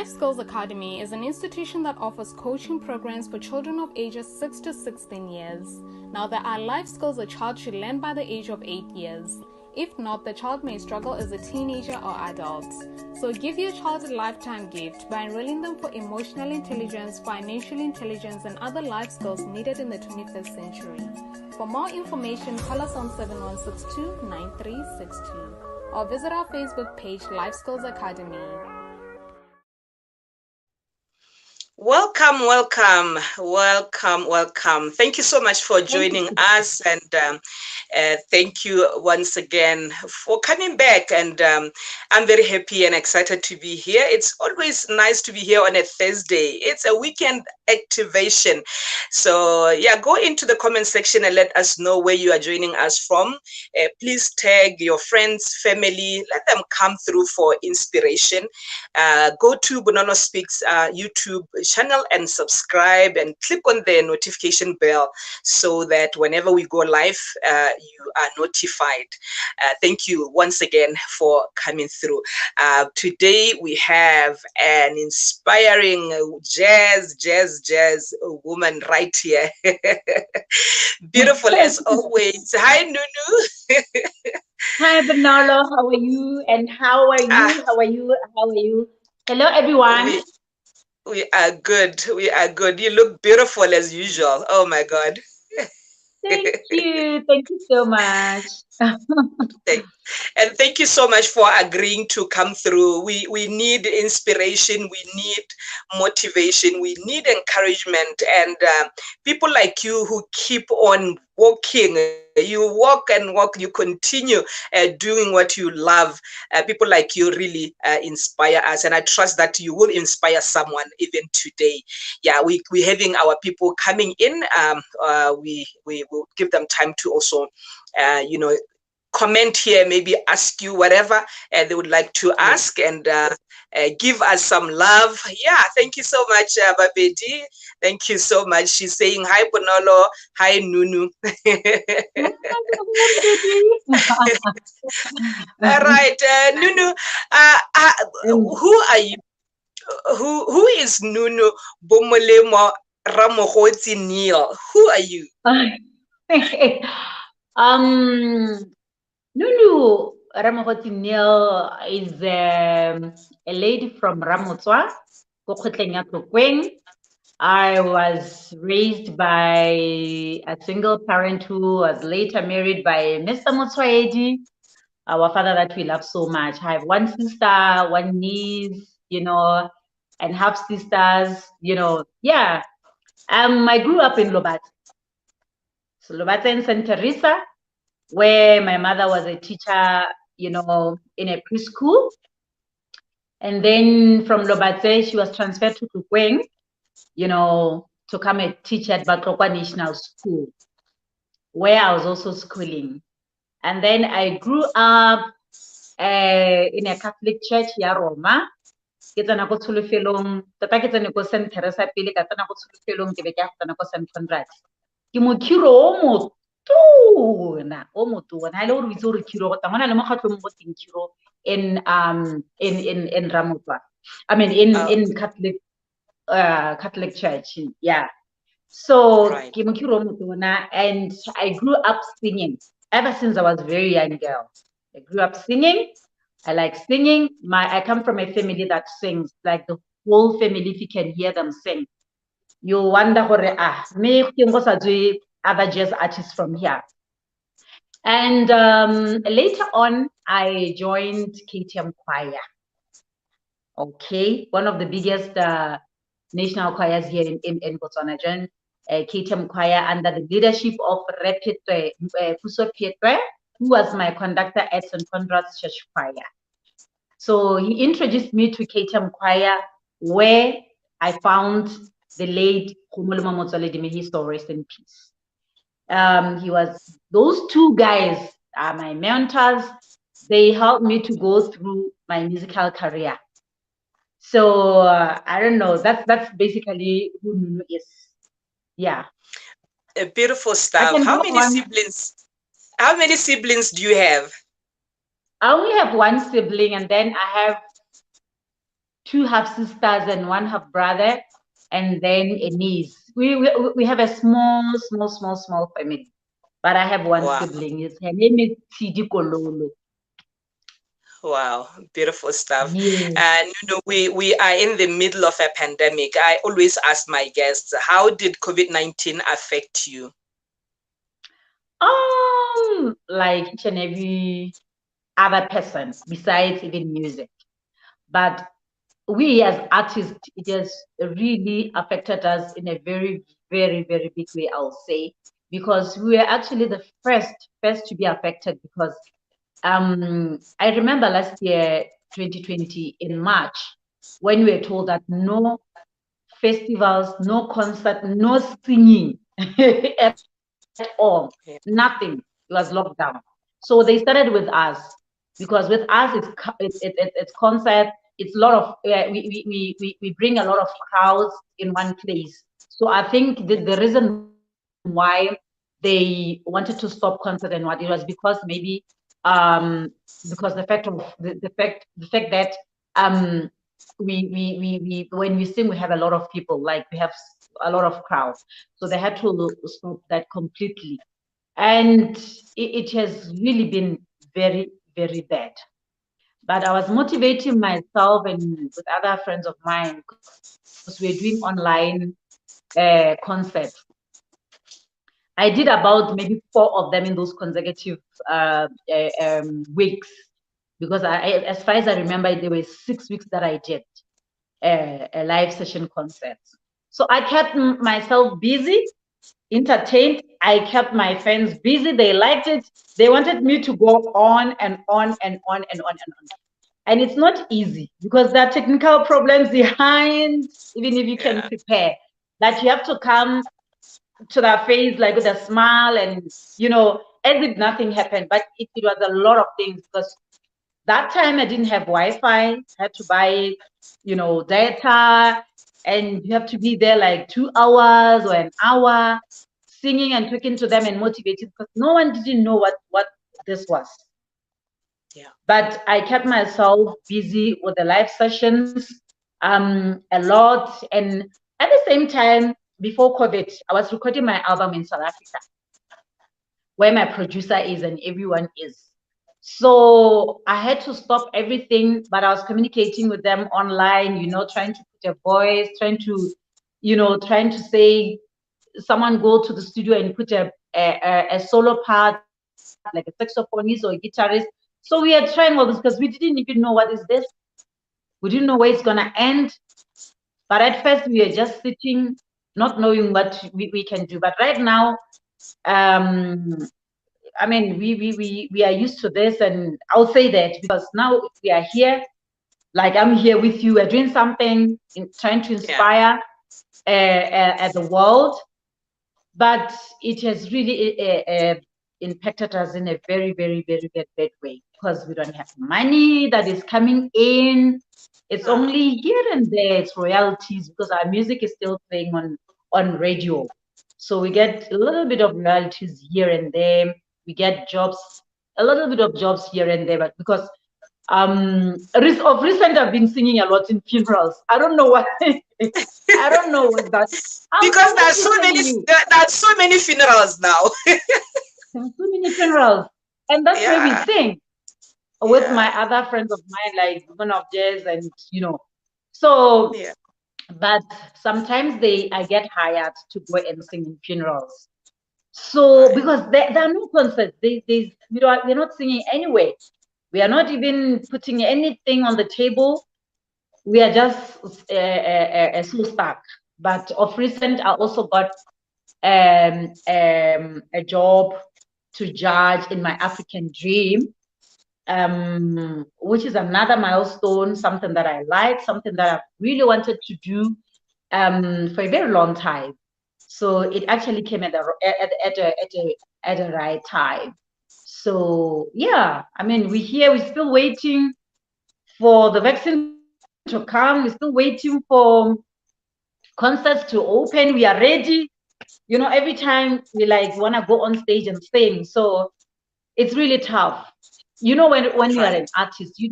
Life Skills Academy is an institution that offers coaching programs for children of ages 6 to 16 years. Now, there are life skills a child should learn by the age of 8 years. If not, the child may struggle as a teenager or adult. So give your child a lifetime gift by enrolling them for emotional intelligence, financial intelligence, and other life skills needed in the 21st century. For more information, call us on 7162-9362 or visit our Facebook page, Life Skills Academy. Welcome. Thank you so much for joining us, and thank you once again for coming back. And I'm very happy and excited to be here. It's always nice to be here on a Thursday. It's a weekend activation. So yeah, go into the comment section and let us know where you are joining us from. Please tag your friends, family, let them come through for inspiration. Go to Bonono Speaks YouTube channel and subscribe and click on the notification bell so that whenever we go live, you are notified. Thank you once again for coming through. Today we have an inspiring jazz woman right here. Beautiful as always. Hi, Nnunu. Hi, Benolo. How are you? And how are you? How are you? Hello, everyone. We are good. You look beautiful as usual. Oh my God. Thank you so much. And thank you so much for agreeing to come through. We need inspiration, we need motivation, we need encouragement, and people like you who keep on walking. You walk and walk, you continue doing what you love. People like you really inspire us, and I trust that you will inspire someone even today. Yeah, we're having our people coming in. We will give them time to also comment here, maybe ask you whatever they would like to ask, and give us some love. Yeah, thank you so much, Babedi. Thank you so much. She's saying hi, Bonolo. Hi, Nnunu. All right, Nnunu. Who are you? Who is Nnunu Bomolemo Ramogotsi Neill? Who are you? Nnunu Ramogotsi Neill is a lady from Ramotswa, Kokhotleng ya Tlokweng. I was raised by a single parent who was later married by Mr. Motswaedi, our father that we love so much. I have one sister, one niece, and half sisters, yeah. I grew up in Lobatse. So Lobatse in St. Teresa, where my mother was a teacher, in a preschool. And then from Lobatse, she was transferred to Tlokweng, to come and teach at Batlokwa National School, where I was also schooling. And then I grew up in a Catholic church, ya Roma. Ke tsena go tsholefelong, tata ke tsene go St. Teresa pele, ka tsena go tsholefelong, ke be ke tsena go St. Conrad. Ke mokhiro o motona, ha ele gore o itse gore khiro go tsamana le mokgatlong go teng khiro in Ramotswa. I mean in Catholic church, yeah. So right. And I grew up singing ever since I was a very young girl. I grew up singing. I like singing. I come from a family that sings, like the whole family. If you can hear them sing, you wonder me other jazz artists from here. And later on, I joined KTM Choir. Okay, one of the biggest national choirs here in Botswana. Joined KTM Choir under the leadership of Puso Pietwe, who was my conductor at St. Conrad's Church Choir. So he introduced me to KTM Choir, where I found the late Khumuluma Motsoaledi, may he so rest in peace. Those two guys are my mentors. They helped me to go through my musical career. So I don't know. That's basically who Nnunu is. Yeah. Beautiful stuff. How many siblings do you have? I only have one sibling, and then I have two half sisters and one half brother, and then a niece. We have a small family. But I have one Wow. sibling. Her name is Tidi Kololo. Wow, beautiful stuff. Yes. And we are in the middle of a pandemic. I always ask my guests, how did COVID-19 affect you? Like each and every other person besides even music. But we as artists, it has really affected us in a very, very, very big way, I'll say, because we were actually the first to be affected because I remember last year, 2020, in March, when we were told that no festivals, no concert, no singing at all, Yeah. nothing. It was locked down. So they started with us because with us it's concert. It's a lot of we bring a lot of crowds in one place. So I think the reason why they wanted to stop concert and what it was because maybe um because the fact that um we when we sing we have a lot of people, like we have a lot of crowd, so they had to stop that completely, and it has really been very, very bad. But I was motivating myself and with other friends of mine because we're doing online concerts. I did about maybe 4 of them in those consecutive weeks, because as far as I remember, there were 6 weeks that I did a live session concerts. So I kept myself busy, entertained. I kept my fans busy. They liked it. They wanted me to go on and on and on and on and on. And it's not easy because there are technical problems behind, even if you can Yeah. prepare, that you have to come to their face like with a smile and, as if nothing happened. But it was a lot of things because that time I didn't have Wi-Fi, had to buy, data, and you have to be there like 2 hours or an hour singing and talking to them and motivating because no one didn't know what this was. Yeah. But I kept myself busy with the live sessions a lot. And at the same time, before COVID, I was recording my album in South Africa, where my producer is and everyone is. So I had to stop everything, but I was communicating with them online, trying to put a voice, trying to say, someone go to the studio and put a solo part, like a saxophonist or a guitarist. So we are trying all this because we didn't even know what is this. We didn't know where it's gonna end. But at first we were just sitting, not knowing what we can do. But right now, um, I mean, we are used to this, and I'll say that because now we are here. Like I'm here with you. We're doing something, trying to Yeah. inspire at the world, but it has really impacted us in a very, very, very bad way because we don't have money that is coming in. It's only here and there. It's royalties because our music is still playing on radio, so we get a little bit of royalties here and there. We get jobs, a little bit of jobs here and there, but because of recent I've been singing a lot in funerals. I don't know why. I don't know what that. Because I'm telling you, there's so many funerals now. there are so many funerals, and that's where we Yeah. sing with Yeah. my other friends of mine, like Women of Jazz, and So, Yeah. but sometimes I get hired to go and sing in funerals. So Right. because there are no concerts, we're not singing anyway. We are not even putting anything on the table. We are just so stuck. But of recent, I also got a job to judge in my African Dream, which is another milestone, something that I like, something that I've really wanted to do for a very long time. So it actually came at the right time. So yeah, I mean, we're still waiting for the vaccine to come. We're still waiting for concerts to open. We are ready. Every time we like want to go on stage and sing. So it's really tough. When you are Right. an artist, you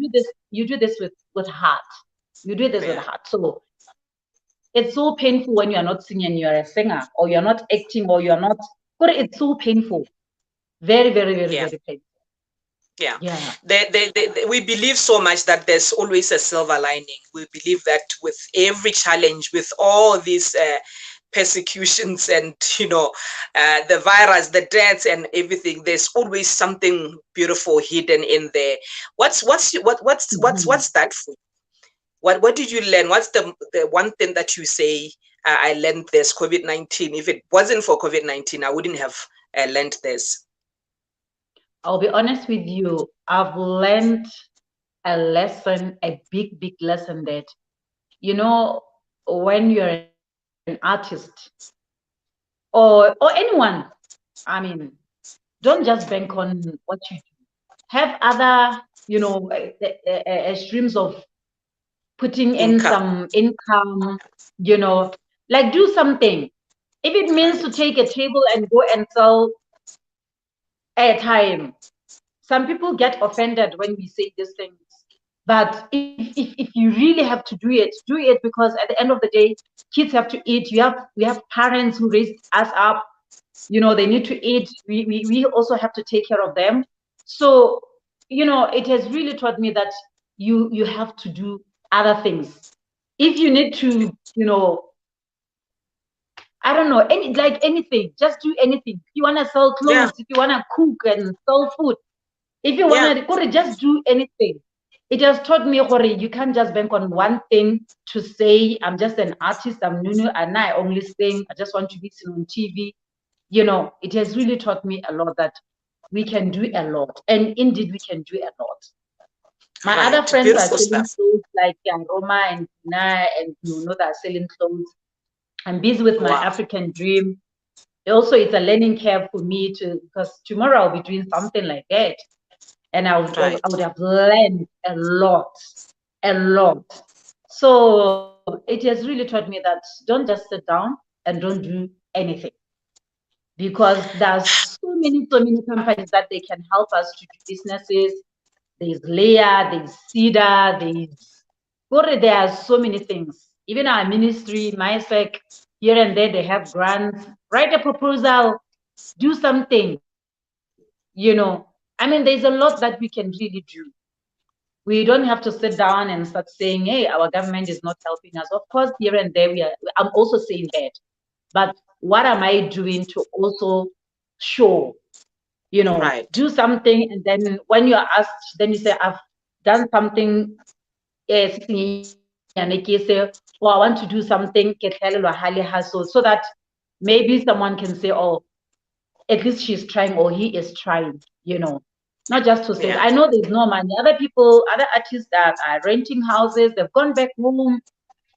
do this with heart. You do this with heart. So it's so painful when you're not singing, you're a singer, or you're not acting, or you're not. But it's so painful. Very, very, very, very painful. Yeah. Yeah. We believe so much that there's always a silver lining. We believe that with every challenge, with all these persecutions and the virus, the deaths and everything, there's always something beautiful hidden in there. What's that for you? What did you learn? What's the one thing that you say, I learned this COVID-19? If it wasn't for COVID-19, I wouldn't have learned this. I'll be honest with you. I've learned a lesson, a big, big lesson that, when you're an artist or anyone, I mean, don't just bank on what you do. Have other, streams of putting in some income, like do something. If it means to take a table and go and sell airtime, some people get offended when we say these things. But if you really have to do it, because at the end of the day, kids have to eat. We have parents who raised us up. They need to eat. We also have to take care of them. So, it has really taught me that you have to do other things. If you need to, I don't know, anything, just do anything. If you want to sell clothes, if you want to cook and sell food, if you want to just do anything. It has taught me, you can't just bank on one thing to say, I'm just an artist, I'm Nnunu, and I only sing, I just want to be seen on TV. It has really taught me a lot that we can do a lot. And indeed, we can do a lot. My other friends are selling clothes, like Roma and Tina and Nnunu that are selling clothes. I'm busy with my African dream. Also, it's a learning curve for me because tomorrow I'll be doing something like that. And I would have learned a lot. So it has really taught me that don't just sit down and don't do anything. Because there's so many companies that they can help us to do businesses. There's Leah, there's Cedar, there are so many things. Even our ministry, MySec, here and there, they have grants. Write a proposal, do something. There's a lot that we can really do. We don't have to sit down and start saying, hey, our government is not helping us. Of course, here and there, I'm also saying that. But what am I doing to also show, do something, and then when you're asked, then you say, I've done something, or I want to do something, so that maybe someone can say, oh, at least she's trying or he is trying, not just to say, I know there's no money. Other artists that are renting houses, they've gone back home,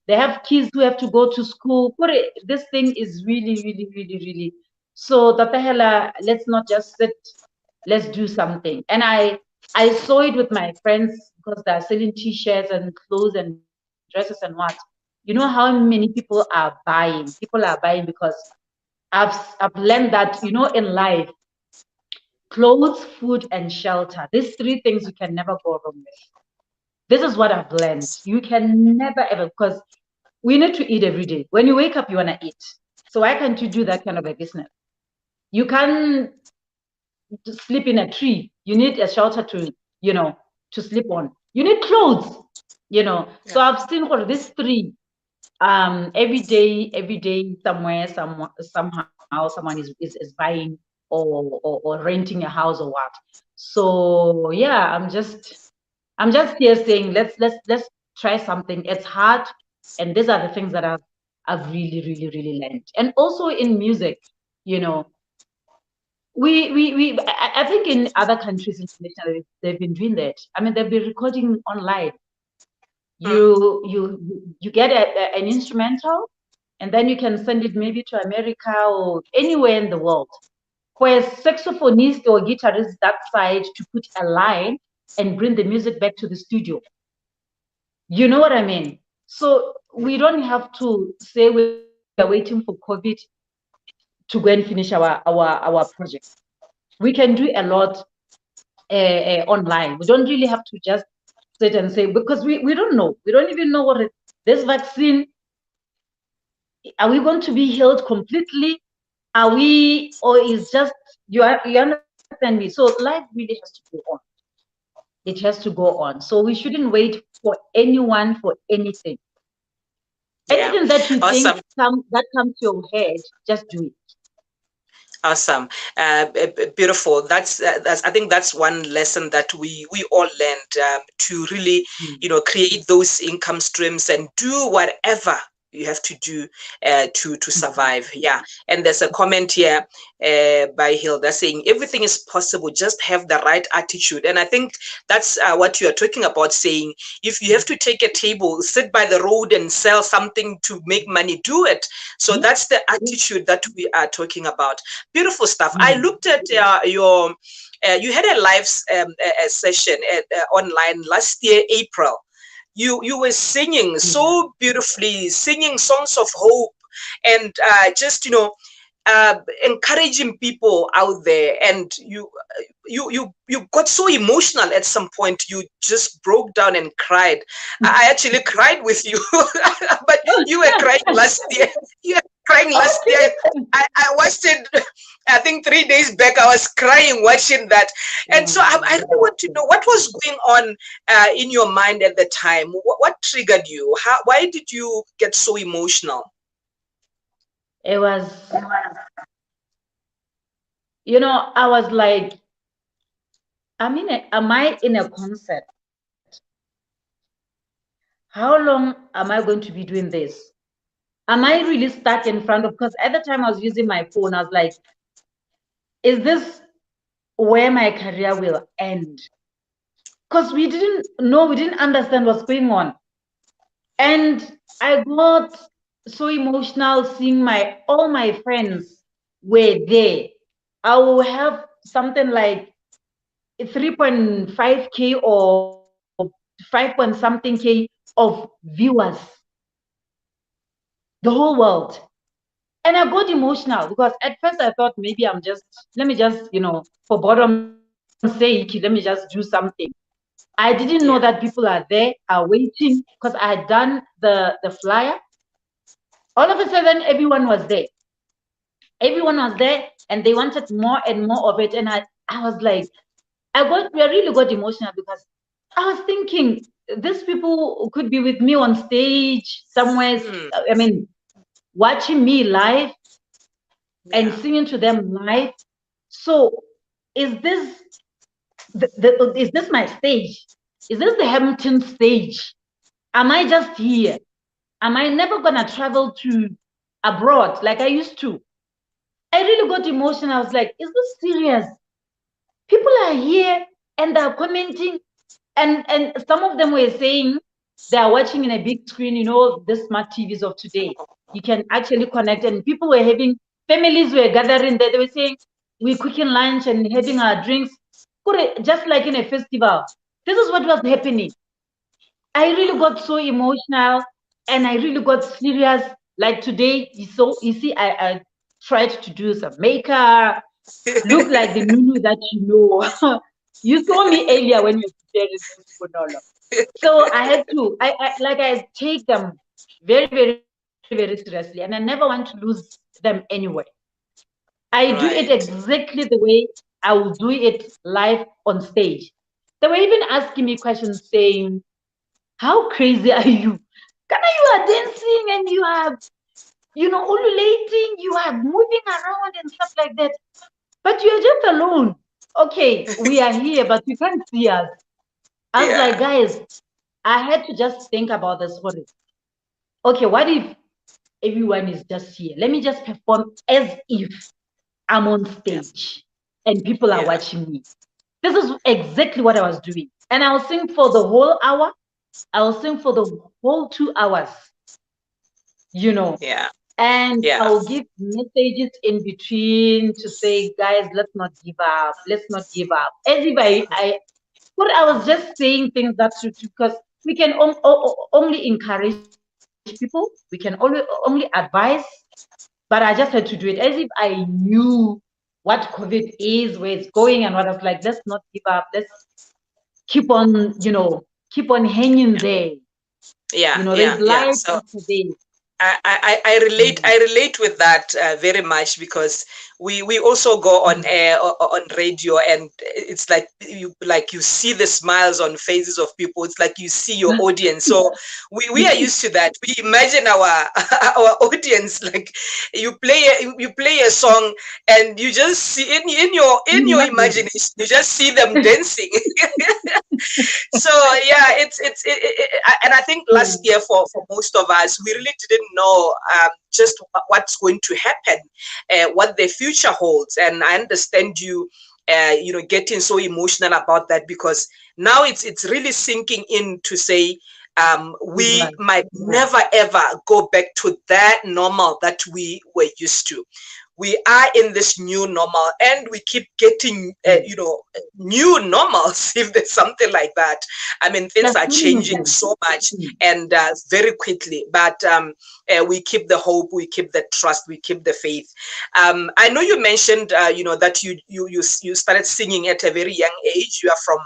they have kids who have to go to school. This thing is really, really, really, really. So, Tatahela, let's not just sit, let's do something. And I saw it with my friends because they're selling t-shirts and clothes and dresses and what. How many people are buying? People are buying because I've learned that, in life, clothes, food, and shelter, these three things you can never go wrong with. This is what I've learned. You can never ever, because we need to eat every day. When you wake up, you want to eat. So why can't you do that kind of a business? You can't sleep in a tree. You need a shelter to sleep on. You need clothes, So I've seen for these three, every day, somehow someone is buying or renting a house or what. So yeah, I'm just here saying let's try something. It's hard, and these are the things that I've really, really, really learned. And also in music, I think in other countries internationally they've been doing that. They've been recording online. You get an instrumental, and then you can send it maybe to America or anywhere in the world, where saxophonist or guitarist that side to put a line and bring the music back to the studio. You know what I mean? So we don't have to say we are waiting for COVID to go and finish our project. We can do a lot online. We don't really have to just sit and say, because we don't know. We don't even know what this vaccine, are we going to be healed completely? Are we, or is just, you understand me? So life really has to go on. It has to go on. So we shouldn't wait for anyone for anything. Yeah. Anything that you Awesome. think that comes to your head, just do it. Awesome, beautiful. That's I think that's one lesson that we all learned, to really, create those income streams and do whatever you have to do to survive. Yeah. And there's a comment here by Hilda saying everything is possible, just have the right attitude. And I think that's what you are talking about, saying if you have to take a table, sit by the road and sell something to make money, do it. So that's the attitude that we are talking about. Beautiful stuff. I looked at your you had a live session online last year, April. You were singing so beautifully, singing songs of hope, and just encouraging people out there. And you got so emotional at some point. You just broke down and cried. I actually cried with you, but you were crying last year. You were crying last year. I watched it. I think 3 days back, I was crying watching that. And so I really want to know what was going on in your mind at the time. What triggered you? Why did you get so emotional? It was, I was like, am I in a concert? How long am I going to be doing this? Am I really stuck in front of, because at the time I was using my phone, I was like, is this where my career will end? Because we didn't know, we didn't understand what's going on. And I got so emotional seeing all my friends were there. I will have something like 3.5K or 5 point something K of viewers, the whole world. And I got emotional because at first I thought maybe let me just, for boredom's sake, let me just do something. I didn't know that people are there, are waiting, because I had done the flyer. All of a sudden, everyone was there. Everyone was there, and they wanted more and more of it. And I was like, I really got emotional because I was thinking these people could be with me on stage somewhere. I mean, watching me live and singing to them live. So, is this is this my stage? Is this the Hampton stage? Am I just here? Am I never gonna travel to abroad like I used to? I really got emotional. I was like, is this serious? People are here and they're commenting, and some of them were saying they are watching in a big screen, the smart TVs of today. You can actually connect, and people were families were gathering there. They were saying, we're cooking lunch and having our drinks, just like in a festival. This is what was happening. I really got so emotional and I really got serious. Like today, you see, I tried to do some makeup, look like the Nnunu that you know. You saw me earlier when you were preparing this monologue. So I had to, I take them very, very, very seriously, and I never want to lose them anyway. I do it exactly the way I will do it live on stage. They were even asking me questions saying, how crazy are you? Kana, you are dancing and you are, ululating, you are moving around and stuff like that. But you're just alone. Okay, we are here, but you can't see us. I was like, guys, I had to just think about this for it. Okay, what if everyone is just here? Let me just perform as if I'm on stage and people are watching me. This is exactly what I was doing. And I'll sing for the whole hour. I'll sing for the whole 2 hours, and I'll give messages in between to say, guys, let's not give up. Let's not give up. As if I was just saying things that should, because we can only encourage people. We can only advise, but I just had to do it as if I knew what COVID is, where it's going, and what I was like, let's not give up. Let's keep on, keep on hanging there. Yeah, You know, yeah, there's yeah. life So after this. I relate with that very much, because we also go on air on radio, and it's like you see the smiles on faces of people. It's like you see your audience. So we are used to that. We imagine our our audience, like you play a song, and you just see in your imagination, you just see them dancing. So yeah, and I think last year for most of us, we really didn't know just what's going to happen, what the future holds. And I understand you getting so emotional about that, because now it's really sinking in to say, we might never ever go back to that normal that we were used to. We are in this new normal, and we keep getting new normals, if there's something like that. I mean, things are changing so much, and very quickly, but we keep the hope, we keep the trust, we keep the faith. I know you mentioned that you started singing at a very young age. You are from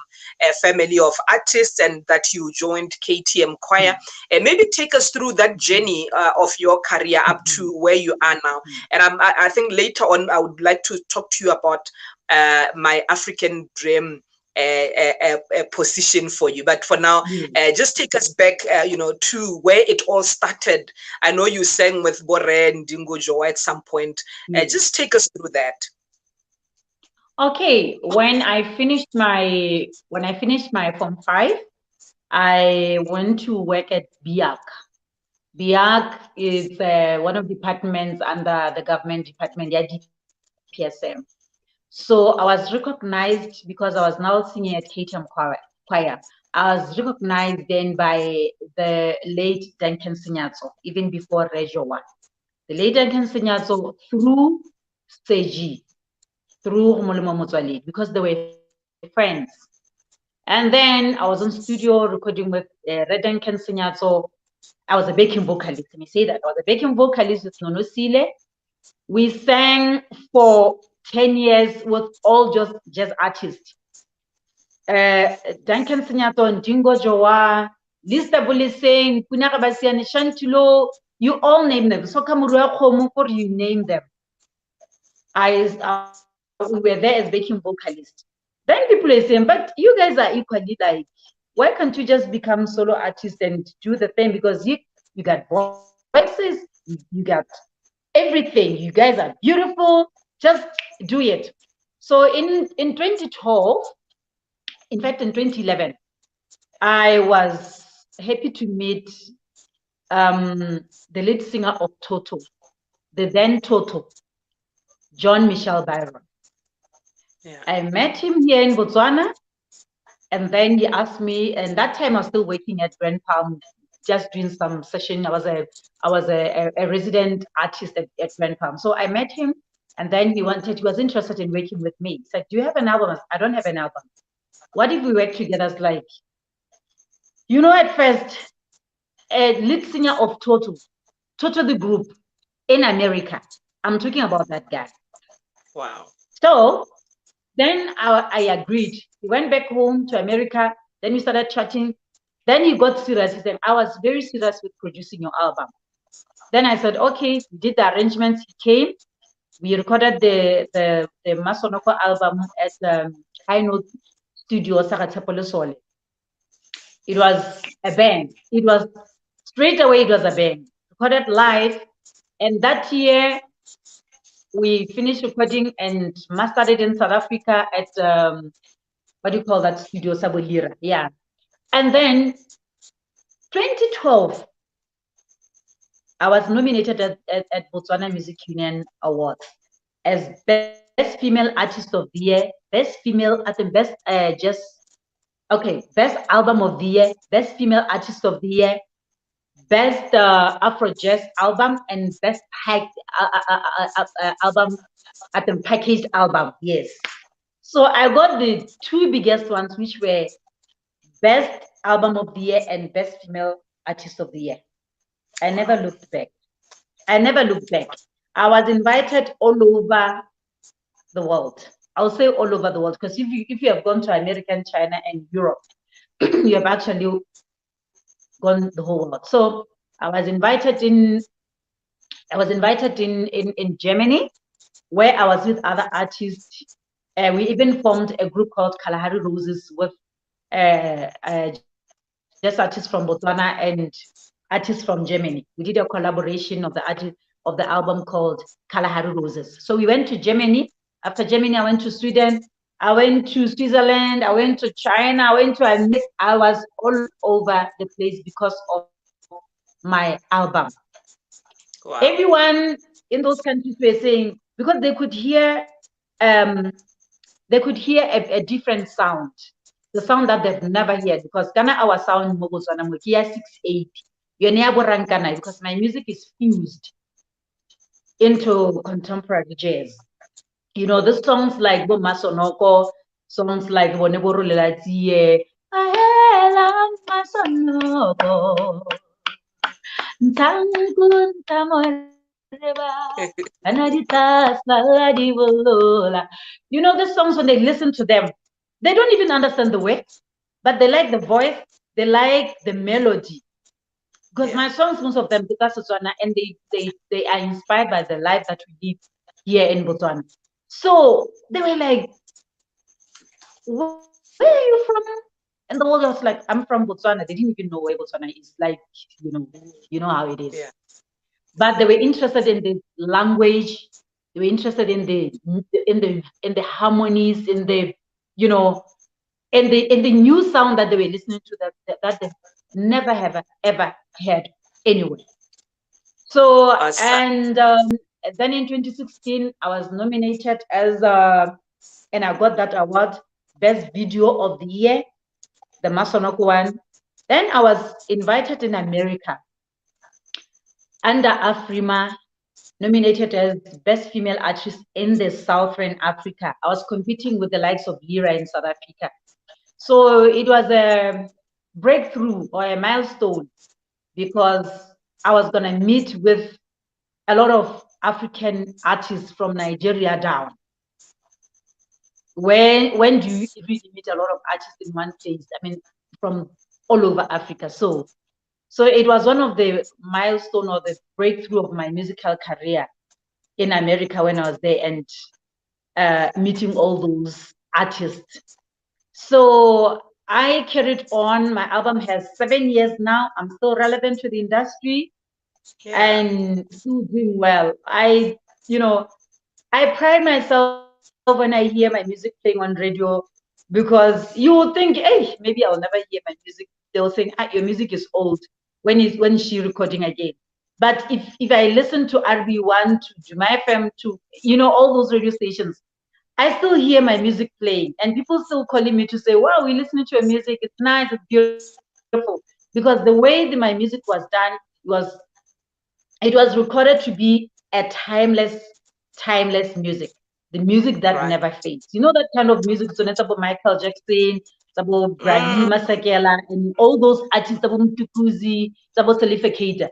a family of artists, and that you joined KTM choir. And maybe take us through that journey of your career up to where you are now. And I think later on I would like to talk to you about my African dream position for you. But for now, just take us back to where it all started. I know you sang with Bore and Dingo Joe at some point. Just take us through that. Okay, when I finished my Form 5, I went to work at BIAC. BIAC is one of the departments under the government department, yeah, DPSM. So I was recognized because I was now singing at KTM choir. I was recognized then by the late Duncan Sinyatso, even before Regio 1. The late Duncan Sinyatso through Seji, through Molimo Motswali, because they were friends. And then I was on studio recording with Red Duncan Sinyatso. I was a backing vocalist. Let me say that. I was a backing vocalist with Nnunu. We sang for 10 years with all just jazz artists. Duncan Sinyato, Dingo Joa, Lista Buliseng, Punaka Basian, Shantilo, you all name them. So Kamurua Komukor, you name them. We were there as backing vocalists. Then people are saying, but you guys are equally like, why can't you just become solo artists and do the thing? Because you got voices, you got everything. You guys are beautiful. Just do it. So in 2012, in fact, in 2011, I was happy to meet the lead singer of Toto, the then Toto, John Michel Byron. Yeah. I met him here in Botswana, and then he asked me, and that time I was still working at Grand Palm, just doing some session. I was a resident artist at Grand Palm. So I met him, and then he was interested in working with me. He said, do you have an album? I don't have an album. What if we work together? It's like, at first, a lead singer of Toto the group in America. I'm talking about that guy. Wow. So then I agreed. He went back home to America. Then we started chatting. Then he got serious. He said, I was very serious with producing your album. Then I said, okay, we did the arrangements. He came. We recorded the Masonoko album at High Note Studio, Sagatapolo Sole. It was a bang. It was straight away, it was a bang. Recorded live. And that year, we finished recording and mastered it in South Africa at, what do you call that studio? Sabolira. Yeah. And then 2012, I was nominated at Botswana Music Union Awards as Best Female Artist of the Year, Best Female at the Best Best Album of the Year, Best Female Artist of the Year, Best Afro Jazz Album, and Best Album at the Packaged Album. Yes. So I got the two biggest ones, which were Best Album of the Year and Best Female Artist of the Year. I never looked back. I never looked back. I was invited all over the world. I'll say all over the world, because if you have gone to America, China, and Europe, you have actually gone the whole world. So I was invited in Germany, where I was with other artists. We even formed a group called Kalahari Roses with just artists from Botswana and artists from Germany. We did a collaboration of the album called Kalahari Roses. So we went to Germany. After Germany, I went to Sweden. I went to Switzerland. I went to China. I went to America. I was all over the place because of my album. Wow. Everyone in those countries were saying, because um, they could hear a different sound, the sound that they've never heard. Because Ghana, our sound, Mogozwana, Mokia 680, Rankana, because my music is fused into contemporary jazz. You know, the songs like Bo Masonoko, songs like Boneboro Lelatie, Ahela Masonoko, Ntangun Tamoreba, Anadita Saladi Bolola. You know, the songs, when they listen to them, they don't even understand the words, but they like the voice, they like the melody. Because my songs, most of them, and they are inspired by the life that we live here in Botswana. So they were like, "Where are you from?" And the world was like, "I'm from Botswana." They didn't even know where Botswana is. Like, you know how it is. Yeah. But they were interested in the language. They were interested in the harmonies, in the in the new sound that they were listening to that they never have ever heard anywhere. So Awesome. and then in 2016, I was nominated as and I got that award, Best Video of the Year, the Masonoko one. Then I was invited in America under Afrima, nominated as Best Female Artist in the Southern Africa. I was competing with the likes of Lyra in South Africa. So it was a breakthrough or a milestone because I was going to meet with a lot of African artists from Nigeria down. When do you really meet a lot of artists in one place? I mean, from all over Africa. So it was one of the milestone or the breakthrough of my musical career in America when I was there and meeting all those artists. So I carried on. My album has 7 years now. I'm still relevant to the industry and still doing well. I pride myself when I hear my music playing on radio, because you would think, hey, maybe I'll never hear my music. They'll say, your music is old when she recording again. But if I listen to RB1, to Juma FM, to all those radio stations, I still hear my music playing, and people still calling me to say, wow, we're listening to your music. It's nice, it's beautiful. Because the way my music was done, it was recorded to be a timeless music. The music that never fades. You know that kind of music, so it's about Michael Jackson, it's about Bragi Masakela, and all those artists, about Mtukuzi, it's about Salifa Keita.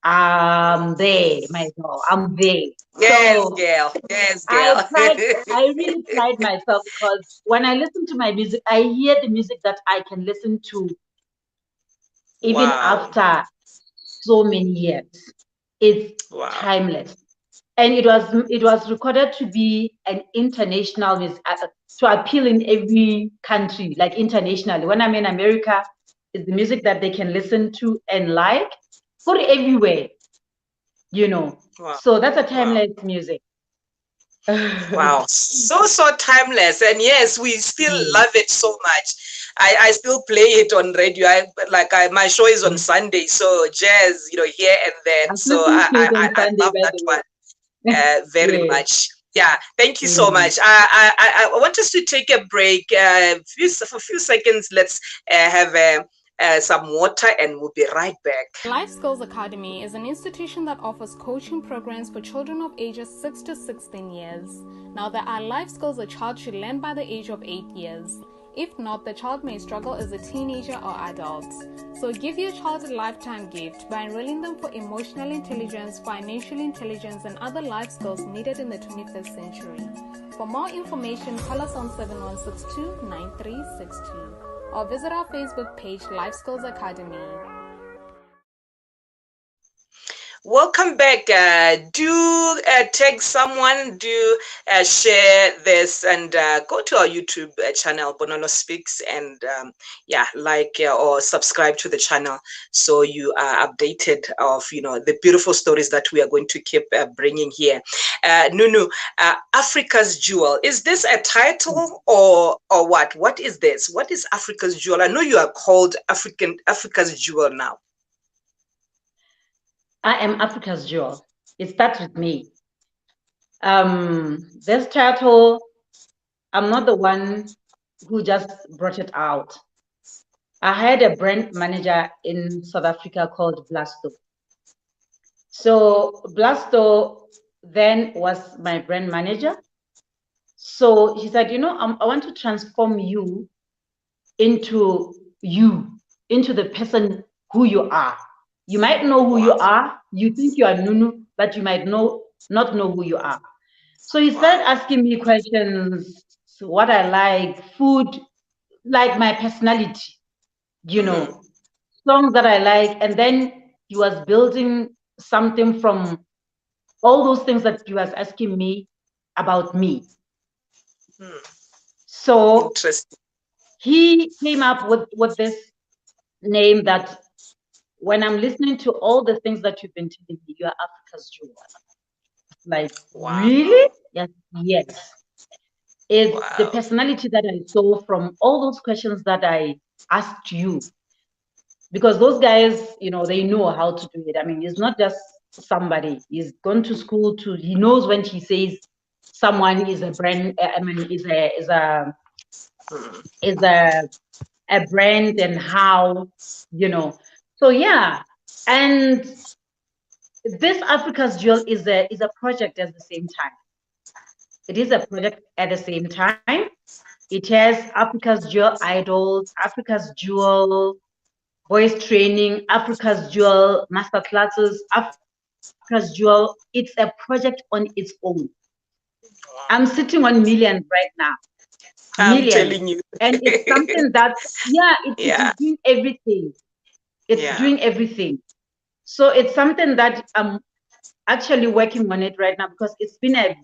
I'm there, my girl. I'm there. Yes, So girl. Yes, girl. I really pride myself because when I listen to my music, I hear the music that I can listen to even after so many years. It's timeless. And it was recorded to be an international music, to appeal in every country, like internationally. When I'm in America, it's the music that they can listen to and like for everywhere, So that's a timeless music. Wow, so timeless. And yes, we still love it so much. I still play it on radio. My show is on Sunday, so jazz, here and then. So I love that one very much. Yeah, thank you so much. I want us to take a break for a few seconds. Let's have some water and we'll be right back. Life Skills Academy is an institution that offers coaching programs for children of ages 6 to 16 years. Now, there are life skills a child should learn by the age of 8 years. If not, the child may struggle as a teenager or adult. So give your child a lifetime gift by enrolling them for emotional intelligence, financial intelligence, and other life skills needed in the 21st century. For more information, call us on 7162 9362. or visit our Facebook page, Life Skills Academy. Welcome back. Do tag someone, do share this, and go to our YouTube channel, Bonono Speaks, and like or subscribe to the channel so you are updated of the beautiful stories that we are going to keep bringing here. Nnunu, Africa's Jewel. Is this a title or what? What is this? What is Africa's Jewel? I know you are called Africa's Jewel now. I am Africa's Jewel. It starts with me. This title, I'm not the one who just brought it out. I had a brand manager in South Africa called Blasto. So Blasto then was my brand manager. So he said, I want to transform you into the person who you are. You might know who you are. You think you are Nnunu, but you might not know who you are. So he started asking me questions, what I like, food, like my personality, songs that I like. And then he was building something from all those things that he was asking me about me. So he came up with this name that when I'm listening to all the things that you've been telling me, you are Africa's Jewel. Like, really? Yes. It's the personality that I saw from all those questions that I asked you. Because those guys, they know how to do it. I mean, it's not just somebody. He's gone to school he knows when he says someone is a brand, is a brand and how, So yeah, and this Africa's Jewel is a project at the same time. It is a project at the same time. It has Africa's Jewel Idols, Africa's Jewel voice training, Africa's Jewel masterclasses, Africa's Jewel. It's a project on its own. I'm sitting on millions right now. I'm telling you. And it's something that, it's doing everything. It's doing everything. So it's something that I'm actually working on it right now because it's been a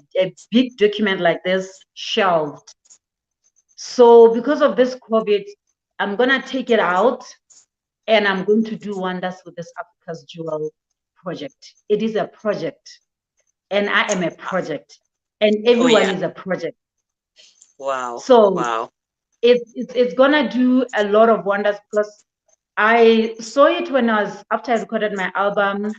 big document like this shelved. So because of this COVID, I'm going to take it out and I'm going to do wonders with this Africa's Jewel project. It is a project and I am a project and everyone is a project. Wow. So it's going to do a lot of wonders because I saw it when after I recorded my album,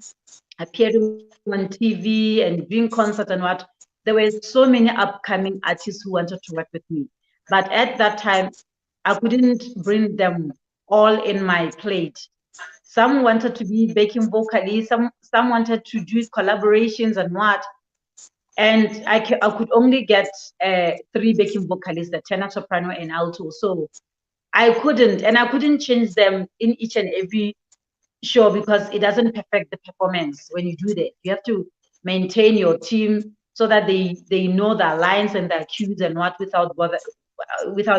appearing on TV and doing concerts and what. There were so many upcoming artists who wanted to work with me. But at that time, I couldn't bring them all in my plate. Some wanted to be backing vocalists, some wanted to do collaborations and what. And I could only get 3 backing vocalists, a tenor, soprano, and alto. So I couldn't change them in each and every show because it doesn't perfect the performance when you do that. You have to maintain your team so that they know their lines and their cues and what without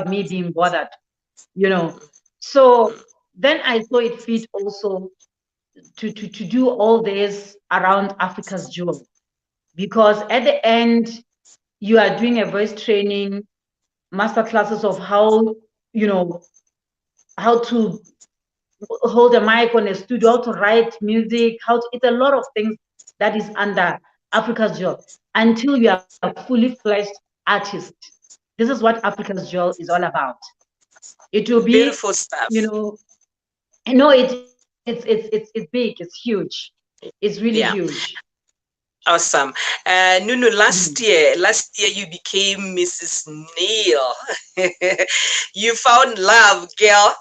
me being bothered, So then I saw it fit also to do all this around Africa's Jewel, because at the end you are doing a voice training, master classes of how to hold a mic on a studio, how to write music, it's a lot of things that is under Africa's Jewel until you are a fully fledged artist. This is what Africa's Jewel is all about. It will be beautiful stuff. It's big, it's huge. It's really huge. Awesome. Nnunu, last year you became Mrs. Neill. You found love, girl.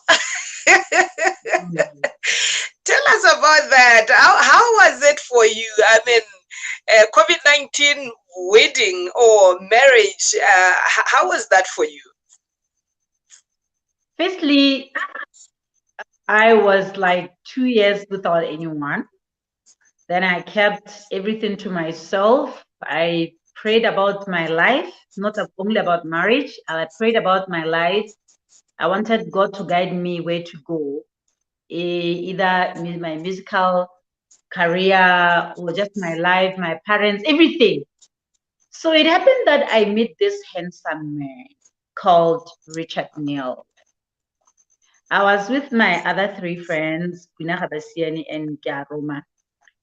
Tell us about that. How was it for you? I mean, COVID-19 wedding or marriage, how was that for you? Firstly, I was like 2 years without anyone. Then I kept everything to myself. I prayed about my life, not only about marriage. I prayed about my life. I wanted God to guide me where to go, either my musical career or just my life, my parents, everything. So it happened that I met this handsome man called Richard Neill. I was with my other three friends, Pina Habasiani and Garoma.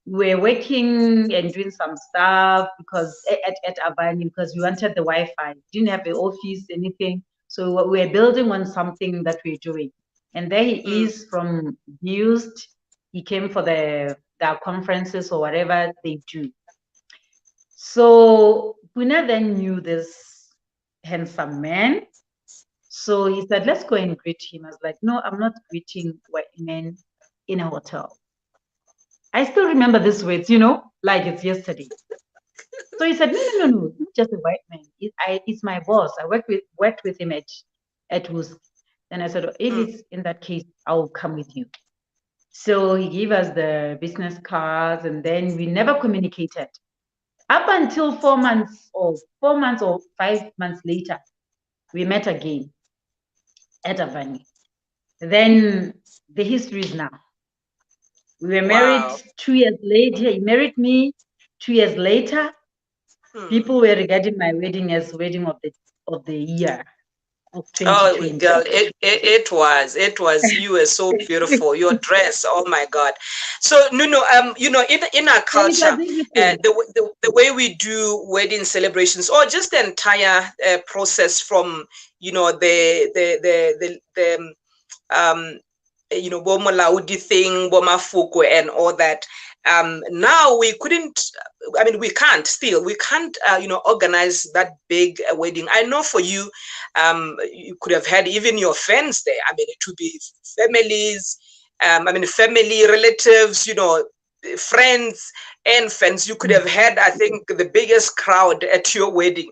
We were working and doing some stuff because at Avani because we wanted the Wi-Fi. Didn't have an office, anything. So we were building on something that we're doing. And there he is from Used. He came for their conferences or whatever they do. So Puna then knew this handsome man. So he said, let's go and greet him. I was like, no, I'm not greeting white men in a hotel. I still remember these words, like it's yesterday. So he said, no, not just a white man. It's my boss. I worked with him at WUSC. Then I said, if it's in that case, I'll come with you. So he gave us the business cards, and then we never communicated. Up until 4 months or 5 months later, we met again at Avani. Then the history is now. We were married 2 years later. He married me 2 years later. People were regarding my wedding as wedding of the year of 2020. Oh, girl, it was. You were so beautiful. Your dress, oh my God. So, Nnunu, in our culture, the way we do wedding celebrations, or just the entire process from, Boma Laudi thing, Boma Fuku and all that. Now we can't organize that big wedding. I know for you, you could have had even your friends there. I mean, it would be families, family, relatives, friends and friends. You could have had, I think, the biggest crowd at your wedding.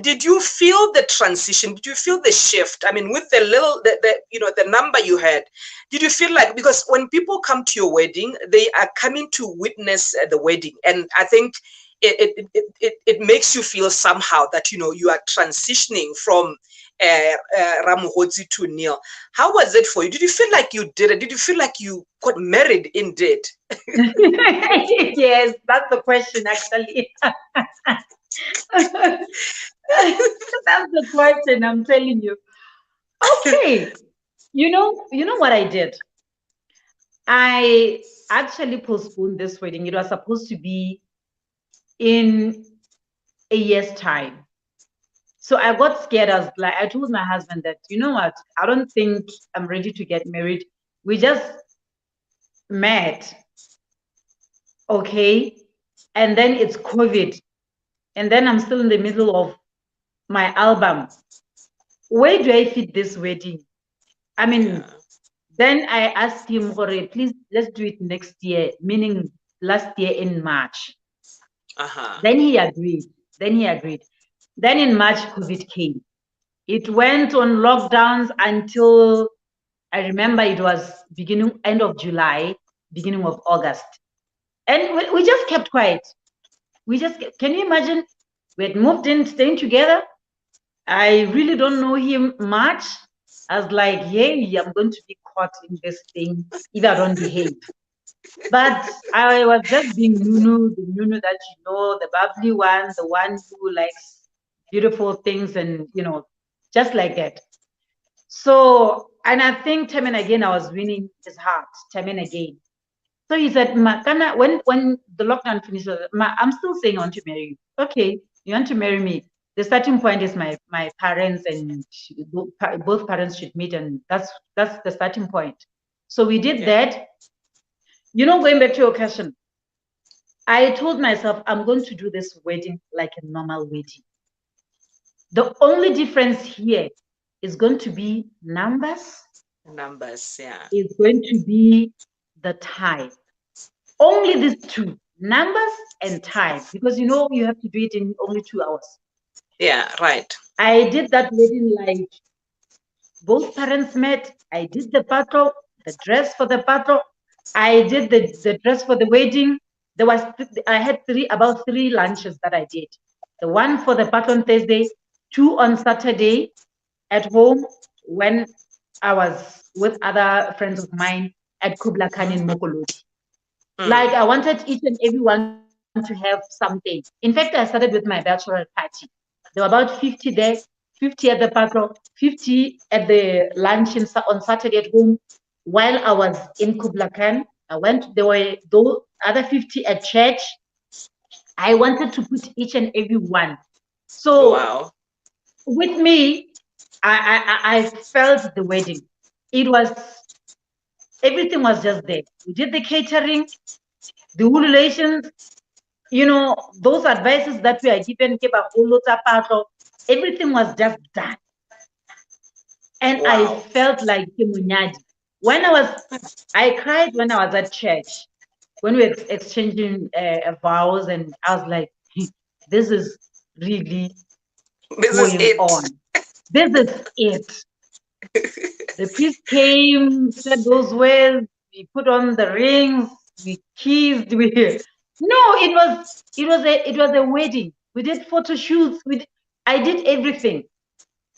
Did you feel the transition? Did you feel the shift? I mean, with the number you had, did you feel like, because when people come to your wedding, they are coming to witness the wedding, and I think it makes you feel somehow that you are transitioning from Ramogotsi to Neill. How was it for you? Did you feel like you did it? Did you feel like you got married indeed? Yes, that's the question actually. That's the question, I'm telling you. Okay. You know what I did? I actually postponed this wedding. It was supposed to be in a year's time. So I got scared. I told my husband that, you know what, I don't think I'm ready to get married. We just met. Okay. And then it's COVID. And then I'm still in the middle of my album. Where do I fit this wedding? I mean, then I asked him, please, let's do it next year, meaning last year in March. Then he agreed. Then in March, COVID came. It went on lockdowns until, I remember it was end of July, beginning of August. And we just kept quiet. Can you imagine? We had moved in, staying together. I really don't know him much. I was like, hey, I'm going to be caught in this thing if I don't behave. But I was just being Nnunu, the Nnunu that the bubbly one, the one who likes beautiful things and, just like that. So, and I think time and again, I was winning his heart, time and again. So he said, when the lockdown finishes, I'm still saying I want to marry you. Okay, you want to marry me. The starting point is my parents, and both parents should meet, and that's the starting point. So we did that. Going back to your question, I told myself I'm going to do this wedding like a normal wedding. The only difference here is going to be numbers. Yeah. Is going to be the time. Only these two, numbers and time, because you have to do it in only 2 hours. Yeah, right. I did that wedding like both parents met. I did the battle, the dress for the battle. I did the dress for the wedding. I had about three lunches that I did. The one for the battle on Thursday, 2 on Saturday at home, when I was with other friends of mine at Kubla Khan in Mokolodi. Like I wanted each and everyone to have something. In fact, I started with my bachelor party. There were about 50 there, 50 at the patro, 50 at the lunch on Saturday at home. While I was in Kubla Khan, there were those other 50 at church. I wanted to put each and every one. So Wow. with me, I felt the wedding. It was, everything was just there. We did the catering, the relations, those advices that we are given, everything was just done. And I Wow. felt like Kimunyadi. I cried when I was at church, when we were exchanging vows, and I was like, this is really This is going it. on. This is it. The priest came, said those words, we put on the rings, we kissed, it was a wedding. We did photo shoots, I did everything.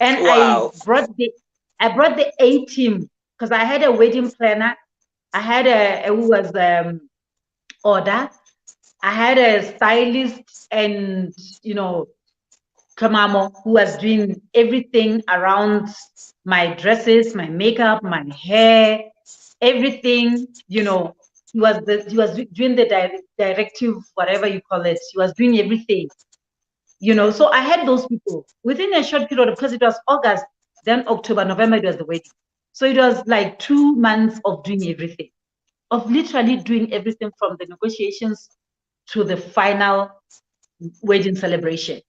And I Wow. brought the A team because I had a wedding planner. I had who was order. I had a stylist and Kamamo, who was doing everything around my dresses, my makeup, my hair, everything. He was doing the directive, whatever you call it. He was doing everything. So I had those people within a short period, because it was August, then October, November, it was the wedding. So it was like 2 months of doing everything, of literally doing everything from the negotiations to the final wedding celebration.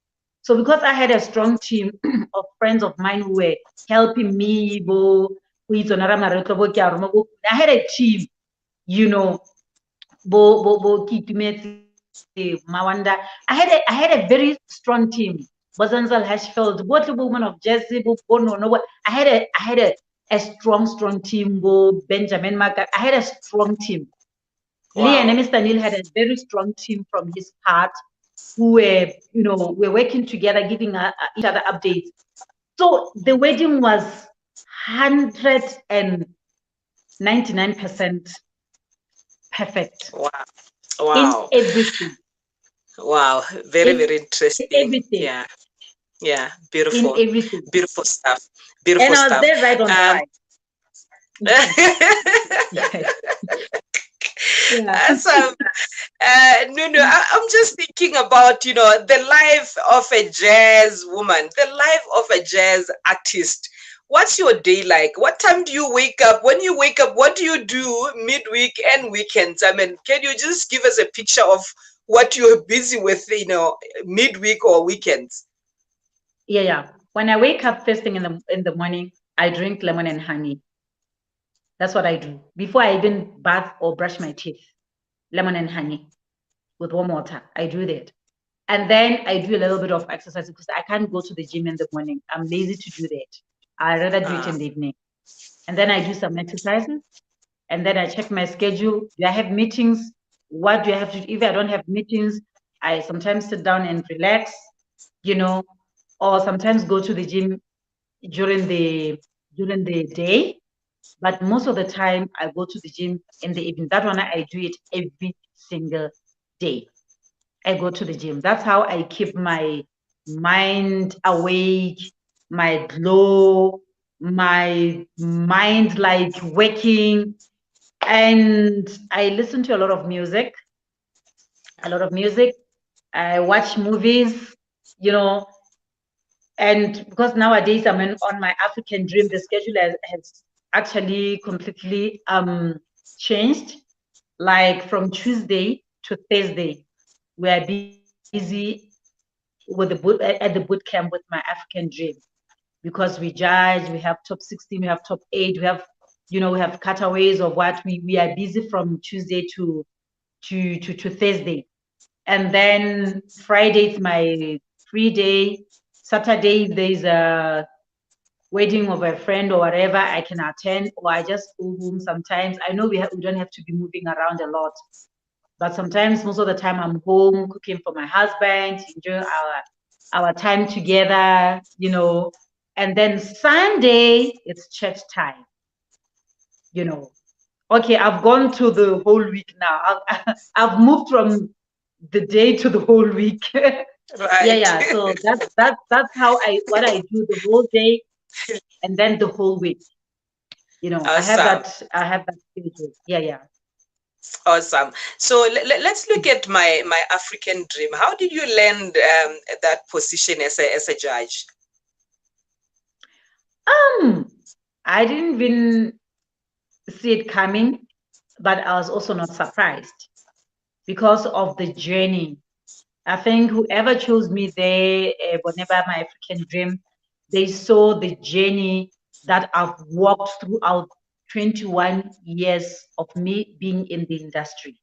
So because I had a strong team of friends of mine who were helping me, I had a team, Mawanda. I had a very strong team. Bozanzal Hashfeld, what the woman of Jesse, I had a strong team. Benjamin Magat. I had a strong team. Lee and Mr. Neill had a very strong team from his part, who were working together, giving each other updates. So the wedding was 199% perfect. Wow. In Wow. everything. Wow. Very, very interesting. Everything. Yeah. Yeah. In Beautiful. everything. Beautiful stuff. Beautiful And I was stuff. there right on time. Yeah. Awesome. Nnunu, I'm just thinking about, the life of a jazz woman, the life of a jazz artist. What's your day like? What time do you wake up? When you wake up, what do you do midweek and weekends? I mean, can you just give us a picture of what you're busy with, midweek or weekends? Yeah. When I wake up first thing in the morning, I drink lemon and honey. That's what I do. Before I even bath or brush my teeth, lemon and honey with warm water. I do that. And then I do a little bit of exercise because I can't go to the gym in the morning. I'm lazy to do that. I rather do it in the evening. And then I do some exercises. And then I check my schedule. Do I have meetings? What do I have to do? If I don't have meetings, I sometimes sit down and relax, or sometimes go to the gym during the day. But most of the time, I go to the gym in the evening. That one, I do it every single day. I go to the gym. That's how I keep my mind awake, my glow, my mind like working. And I listen to a lot of music. I watch movies, and because nowadays I'm on my African dream, the schedule has actually completely changed. Like from Tuesday to Thursday, we are busy at the boot camp with my African dream, because we judge, we have top 16, we have top 8, we have cutaways of what we are busy from Tuesday to Thursday. And then Friday is my free day. Saturday, if there's a wedding of a friend or whatever, I can attend, or I just go home sometimes. I know we don't have to be moving around a lot, but sometimes, most of the time, I'm home cooking for my husband, enjoying our time together, And then Sunday, it's church time, you know. Okay, I've gone to the whole week now. I've moved from the day to the whole week. Right. Yeah. So that's how what I do the whole day and then the whole week. You know, Awesome. I have that schedule. Yeah. Awesome. So let's look at my African dream. How did you land that position as a judge? I didn't even see it coming, but I was also not surprised because of the journey. I think whoever chose me there, whenever my African dream, they saw the journey that I've walked throughout 21 years of me being in the industry.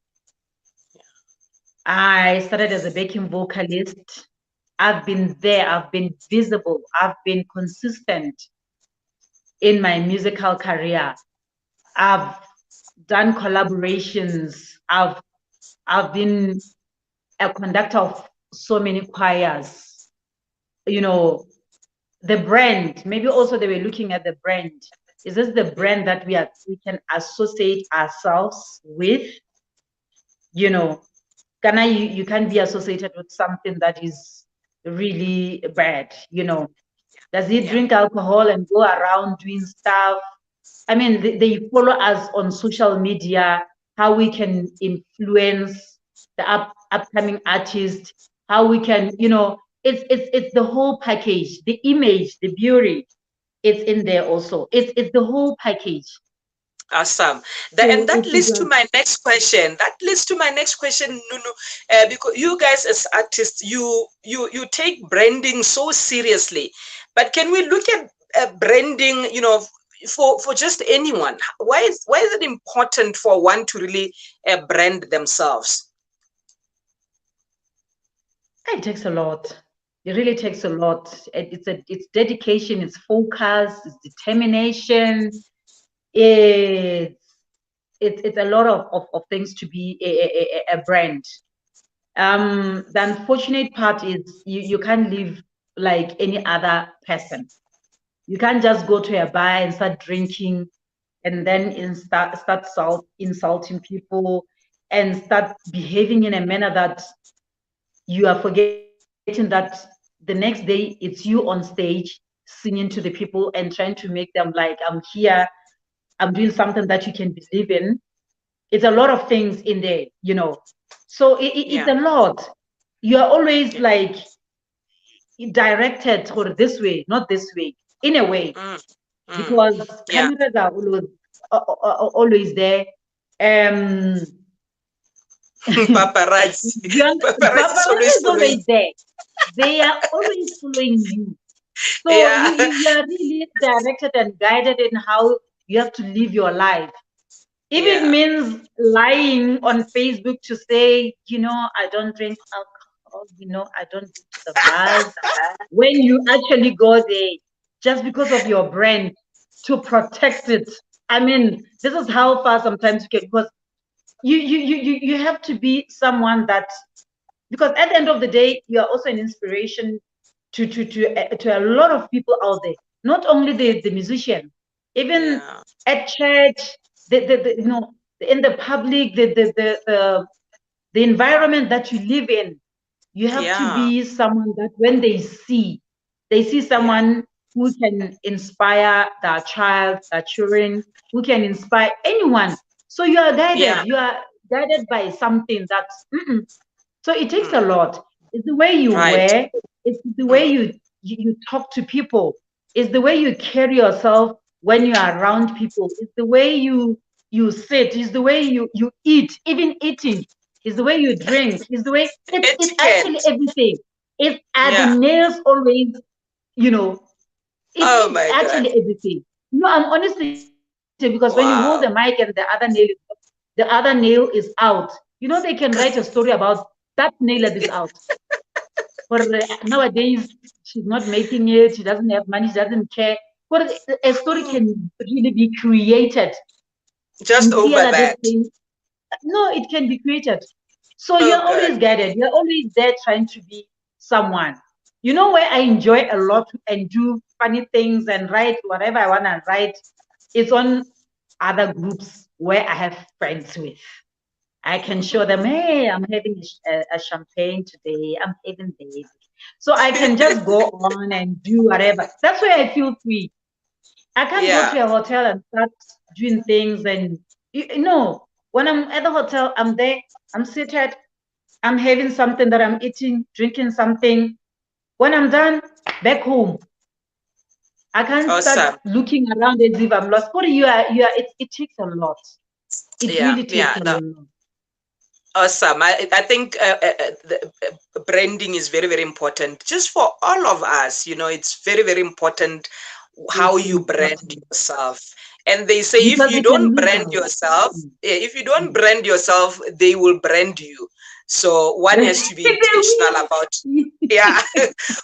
I started as a backing vocalist. I've been there, I've been visible, I've been consistent in my musical career. I've done collaborations. I've been a conductor of so many choirs. You know, the brand, maybe also they were looking at the brand. Is this the brand that we can associate ourselves with? You know, Ghana, you can't be associated with something that is really bad, you know. Does he Yeah. drink alcohol and go around doing stuff? I mean, they follow us on social media, how we can influence the upcoming artist, how we can, you know, it's the whole package, the image, the beauty, it's in there also. It's the whole package. Awesome. And So that it leads to was, my next question. That leads to my next question, Nunu. Because you guys as artists, you take branding so seriously. But can we look at branding, for just anyone? Why is it important for one to really brand themselves? it takes a lot. It really takes a lot. It's dedication, it's focus, it's determination. It's it's a lot of things to be a brand. The unfortunate part is you can't live like any other person. You can't just go to a bar and start drinking and then start insulting people and start behaving in a manner that you are forgetting that the next day it's you on stage singing to the people and trying to make them like, I'm here, I'm doing something that you can believe in. It's a lot of things in there, you know. So it's Yeah. a lot. You are always Yeah. like directed toward this way, not this way, in a way, Mm, mm. because Yeah. cameras are always there. Um, Paparazzi. Paparazzi is paparazzi always is following. always there. They are always following you. So Yeah. you are really directed and guided in how you have to live your life. If it Yeah. means lying on Facebook to say, you know, I don't drink alcohol, you know, I don't go to the bars, when you actually go there, just because of your brand, to protect it. I mean, this is how far sometimes you get, because you have to be someone that, because at the end of the day, you are also an inspiration to a lot of people out there, not only the musician, even Yeah. at church, the you know, in the public, the environment that you live in. You have to Yeah. be someone that when they see Yeah. someone who can inspire their child, their children, who can inspire anyone. So Yeah. you are guided by something that's, so it takes a Mm. lot. It's the way you Right. wear, it's the way Mm. you talk to people, it's the way you carry yourself when you are around people, it's the way you sit, it's the way you eat, even eating, it's the way you drink, it's the way it's actually Etiquette. everything. It's are the Yeah. nails always, you know, Oh it's my God. actually everything. No, I'm honestly because when you hold the mic and Wow. the other nail is out, you know, they can write a story about that nail that is out. For nowadays, she's not making it. She doesn't have money. She doesn't care. But a story Mm. can really be created. Just over Mtiala this that. thing. No, it can be created. So Oh you're God. always guided. You're always there trying to be someone. You know where I enjoy a lot and do. funny things and write whatever I want to write, it's on other groups where I have friends with. I can show them, hey, I'm having a champagne today. I'm having this. So I can just go on and do whatever. That's why I feel free. I can't go to a hotel and start doing things. And, when I'm at the hotel, I'm there, I'm seated, I'm having something that I'm eating, drinking something. When I'm done, back home. I can't start looking around as if I'm lost. What it takes a lot. It really takes a lot. Awesome. I think the branding is very, very important. Just for all of us, it's very, very important how you brand yourself. And they say if you don't brand yourself, they will brand you. So one has to be intentional about,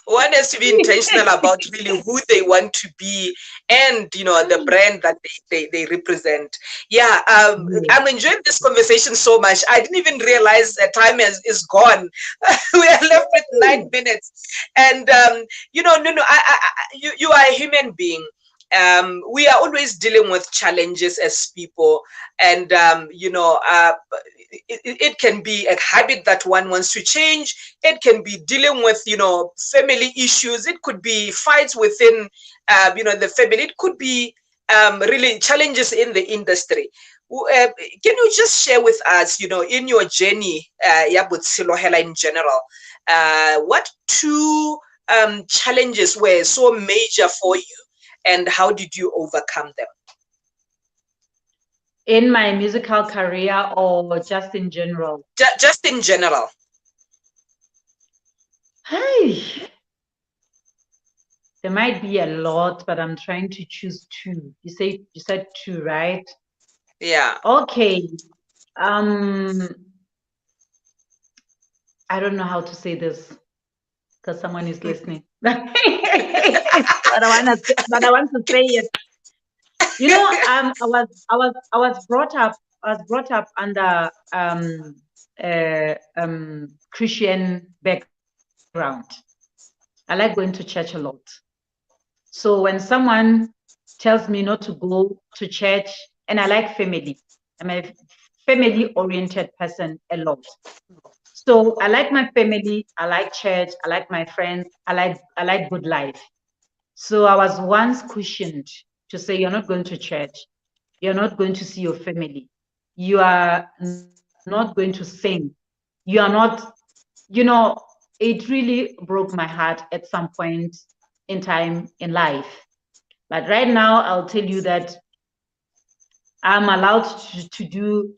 one has to be intentional about really who they want to be and, the brand that they represent. I'm enjoying this conversation so much. I didn't even realize that time is gone. We are left with 9 minutes. And, Nnunu, you are a human being. We are always dealing with challenges as people, and it can be a habit that one wants to change. It can be dealing with family issues. It could be fights within the family. It could be really challenges in the industry. Can you just share with us, in your journey, in general, what two challenges were so major for you? And how did you overcome them? In my musical career or just in general? Just in general. Hey, there might be a lot, but I'm trying to choose two. You said two, right? Yeah. Okay. I don't know how to say this because someone is listening. But I want to say it. I was brought up under Christian background. I like going to church a lot. So when someone tells me not to go to church, and I like family, I'm a family-oriented person a lot. So I like my family, I like church, I like my friends, I like good life. So I was once cushioned to say, you're not going to church, you're not going to see your family, you are not going to sing, you are not, it really broke my heart at some point in time in life. But right now, I'll tell you that I'm allowed to do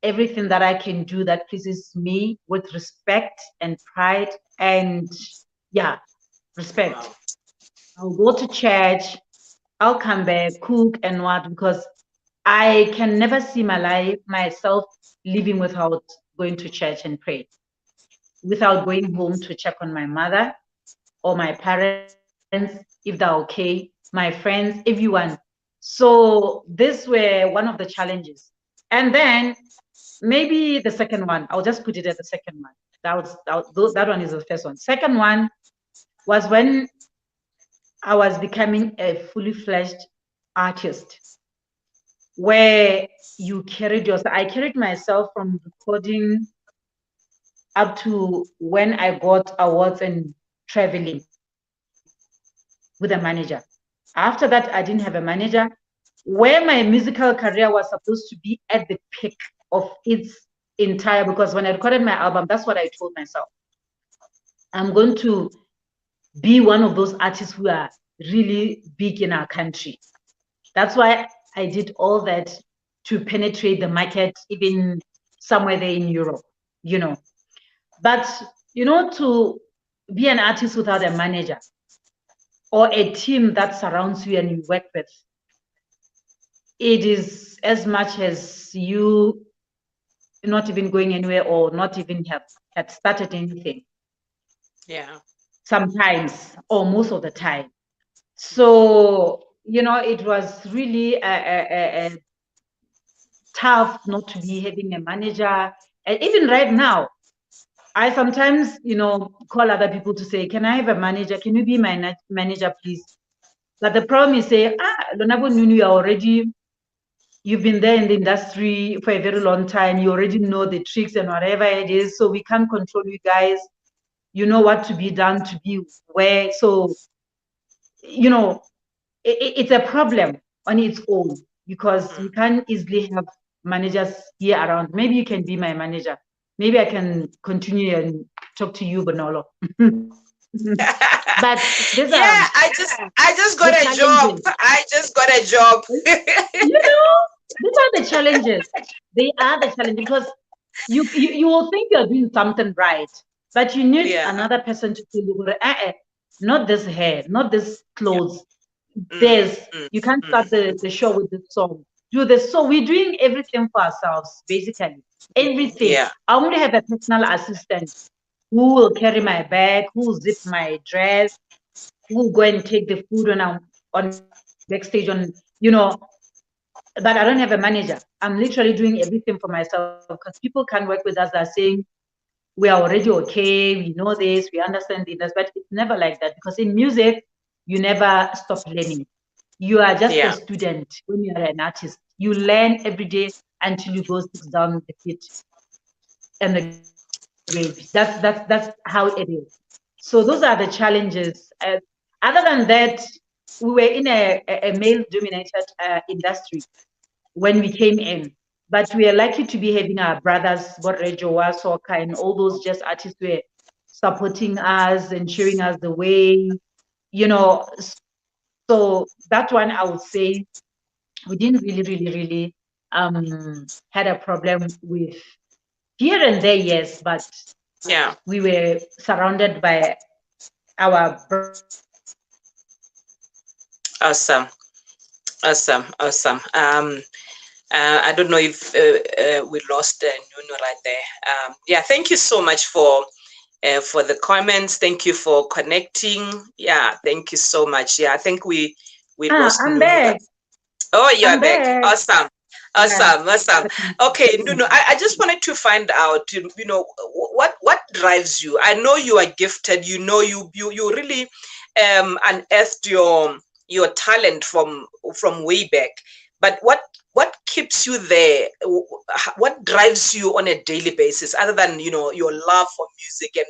everything that I can do that pleases me with respect and pride and respect. Wow. I'll go to church, I'll come back, cook and what, because I can never see myself living without going to church and pray, without going home to check on my mother or my parents, if they're okay, my friends, everyone. So these were one of the challenges. And then maybe the second one, I'll just put it at the second one. That one is the first one. Second one was when I was becoming a fully fledged artist, where I carried myself from recording up to when I got awards and traveling with a manager. After that, I didn't have a manager. Where my musical career was supposed to be at the peak of its entire, because when I recorded my album, that's what I told myself. I'm going to be one of those artists who are really big in our country. That's why I did all that to penetrate the market, even somewhere there in Europe, But, to be an artist without a manager or a team that surrounds you and you work with, it is as much as you not even going anywhere or not even had started anything. Yeah. Sometimes, or most of the time. So, it was really a tough not to be having a manager. And even right now, I sometimes, call other people to say, can I have a manager? Can you be my manager, please? But the problem is, say, Nnunu, you've been there in the industry for a very long time. You already know the tricks and whatever it is. So we can't control you guys. You know what to be done to be where. So, it's a problem on its own because we can't easily have managers here around. Maybe you can be my manager. Maybe I can continue and talk to you, Bonolo. But these Yeah, I just got a job. I just got a job. These are the challenges. They are the challenges because you will think you're doing something right, but you need another person to tell you, not this hair, not this clothes. You can't start the show with this song. Do this. So we're doing everything for ourselves, basically. Everything. I only have a personal assistant who will carry my bag, who will zip my dress, who will go and take the food on backstage but I don't have a manager. I'm literally doing everything for myself because people can't work with us. They're saying we are already okay, we know this, we understand this, but it's never like that because in music, you never stop learning. You are just a student when you are an artist. You learn every day until you go sit down the pit and the grave. That's how it is. So those are the challenges. Other than that, we were in a male-dominated industry when we came in. But we are lucky to be having our brothers, Borrejo, Soka, and all those just artists were supporting us and showing us the way, So that one, I would say, we didn't really had a problem with here and there, yes, but we were surrounded by our Awesome. I don't know if we lost Nnunu right there. Thank you so much for the comments. Thank you for connecting. Thank you so much. I think we lost I'm Nnunu. back. Oh, you're back. Awesome. Okay, Nnunu, I just wanted to find out, what drives you? I know you are gifted. You really unearthed your talent from way back. But what keeps you there? What drives you on a daily basis, other than your love for music and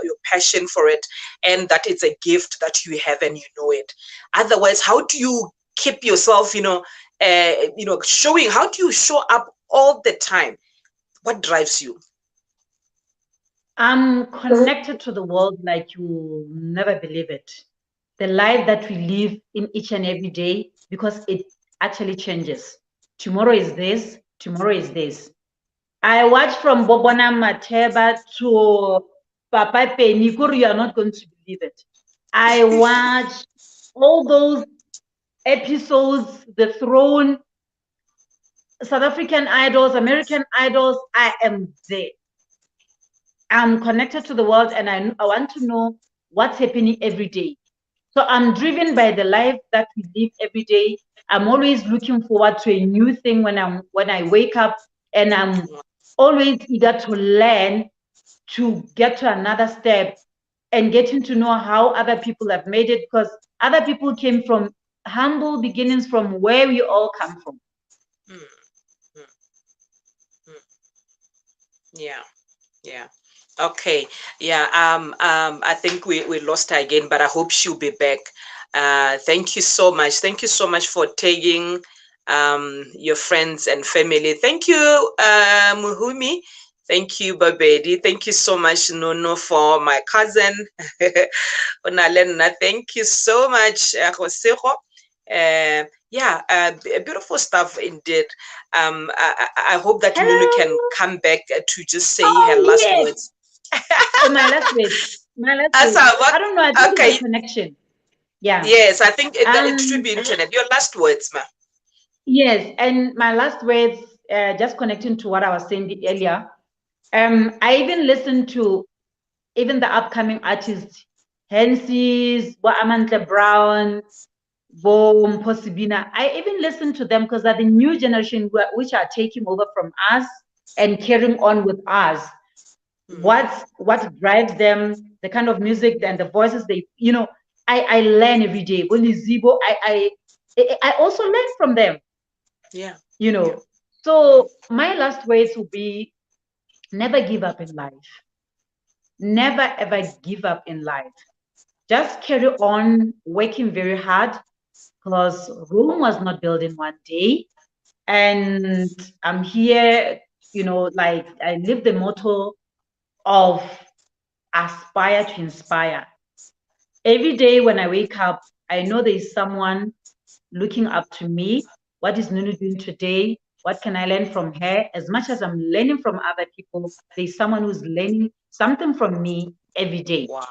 your passion for it, and that it's a gift that you have and you know it? Otherwise, how do you keep yourself, showing? How do you show up all the time? What drives you? I'm connected to the world like you never believe it. The life that we live in each and every day, because it actually changes. Tomorrow is this, tomorrow is this. I watch from Bobona Mateba to Papa Penikuru, you are not going to believe it. I watch all those episodes, The Throne, South African Idols, American Idols. I am there. I'm connected to the world and I want to know what's happening every day. So I'm driven by the life that we live every day. I'm always looking forward to a new thing when I wake up, and I'm always eager to learn, to get to another step and getting to know how other people have made it, because other people came from humble beginnings from where we all come from. Yeah. Okay. I think we lost her again, but I hope she'll be back. Thank you so much. Thank you so much for tagging your friends and family. Thank you, Muhumi. Thank you, Babedi. Thank you so much, Nnunu, for my cousin. Onalena. Thank you so much, Josero. Beautiful stuff indeed. I hope that Nnunu can come back to just say her last words. My last words. I don't know. I think it's a connection. Yeah. Yes, I think it should be internet. Your last words, ma. Yes, and my last words, just connecting to what I was saying earlier. I even listened to even the upcoming artists, Hensies, Amantle Brown, Boom, Posibina. I even listened to them because they're the new generation which are taking over from us and carrying on with us. What drives them, the kind of music and the voices they, I learn every day. I also learn from them. Yeah. You know. So my last words will be: never give up in life. Never ever give up in life. Just carry on working very hard, because Rome was not built in one day. And I'm here, like I live the motto of aspire to inspire. Every day when I wake up, I know there is someone looking up to me. What is Nnunu doing today? What can I learn from her? As much as I'm learning from other people, there's someone who's learning something from me every day. Wow.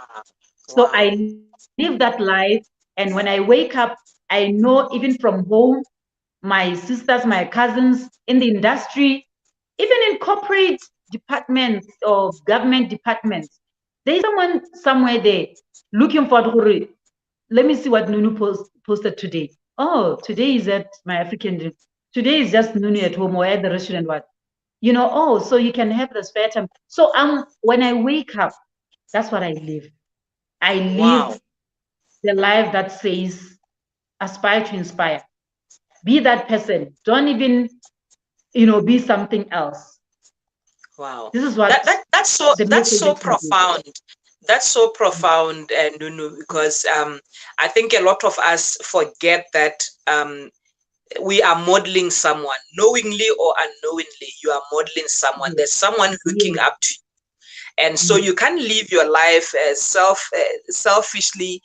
So Wow. I live that life. And when I wake up, I know even from home, my sisters, my cousins in the industry, even in corporate departments or government departments, there's someone somewhere there looking for, let me see what Nnunu posted today. Oh, today is at my African, today is just Nnunu at home or at the restaurant, what? Oh, so you can have the spare time. So when I wake up, that's what I live. I Wow. live the life that says aspire to inspire. Be that person. Don't even, be something else. Wow. This is what the That's message so I can give. profound. That's so profound, Nnunu, because I think a lot of us forget that we are modeling someone, knowingly or unknowingly. You are modeling someone. There's someone looking up to you, and so you can't live your life selfishly,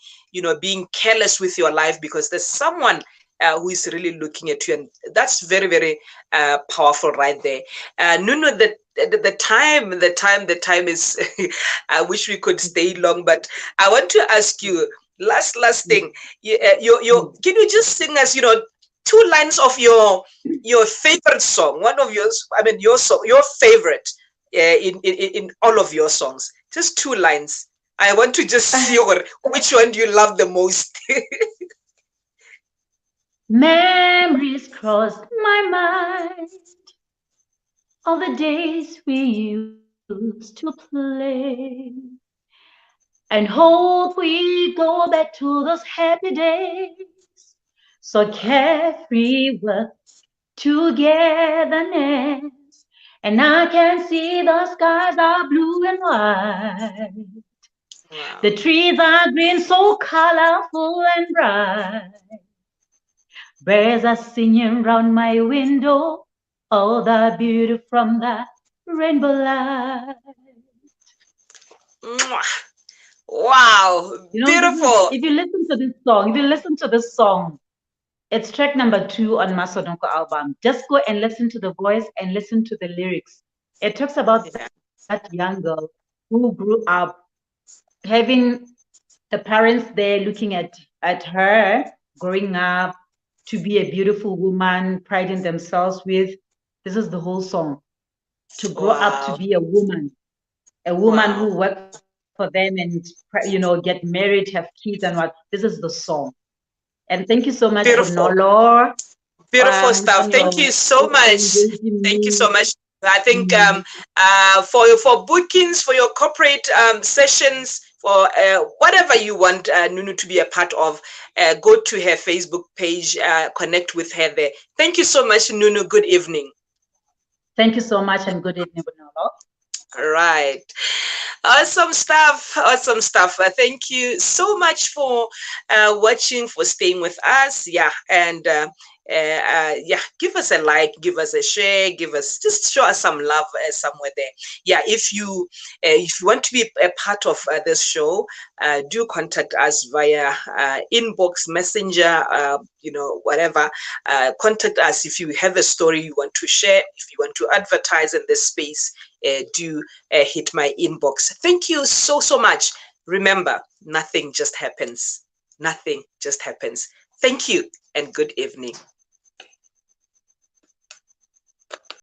being careless with your life, because there's someone who is really looking at you, and that's very, very powerful right there. Nnunu, the time is. I wish we could stay long, but I want to ask you last thing. Can you just sing us, two lines of your favorite song? One of yours, I mean, your song, your favorite in all of your songs. Just two lines. I want to just see which one do you love the most. Memories cross my mind of the days we used to play, and hope we go back to those happy days. So carefree with togetherness, and I can see the skies are blue and white. Wow. The trees are green, so colorful and bright. Birds are singing round my window, all the beauty from the rainbow light. Wow, beautiful. If you listen to this song, it's track number 2 on Masodonko album. Just go and listen to the voice and listen to the lyrics. It talks about that young girl who grew up having the parents there looking at her growing up to be a beautiful woman, priding themselves with. This is the whole song. To grow up to be a woman who worked for them and, get married, have kids and what. This is the song. And thank you so much, Beautiful. Bonolo. Beautiful stuff. Thank you so much. Thank you so much. I think for bookings, for your corporate sessions, for whatever you want Nnunu to be a part of, go to her Facebook page, connect with her there. Thank you so much, Nnunu. Good evening. Thank you so much and good evening, Bonolo. All right. Awesome stuff. Awesome stuff. Thank you so much for watching, for staying with us. Yeah. And yeah, give us a like, give us a share, just show us some love somewhere there. Yeah. If you want to be a part of this show, do contact us via inbox, messenger, whatever. Contact us if you have a story you want to share, if you want to advertise in this space. Do hit my inbox. Thank you so much. Remember, nothing just happens. Nothing just happens. Thank you and good evening.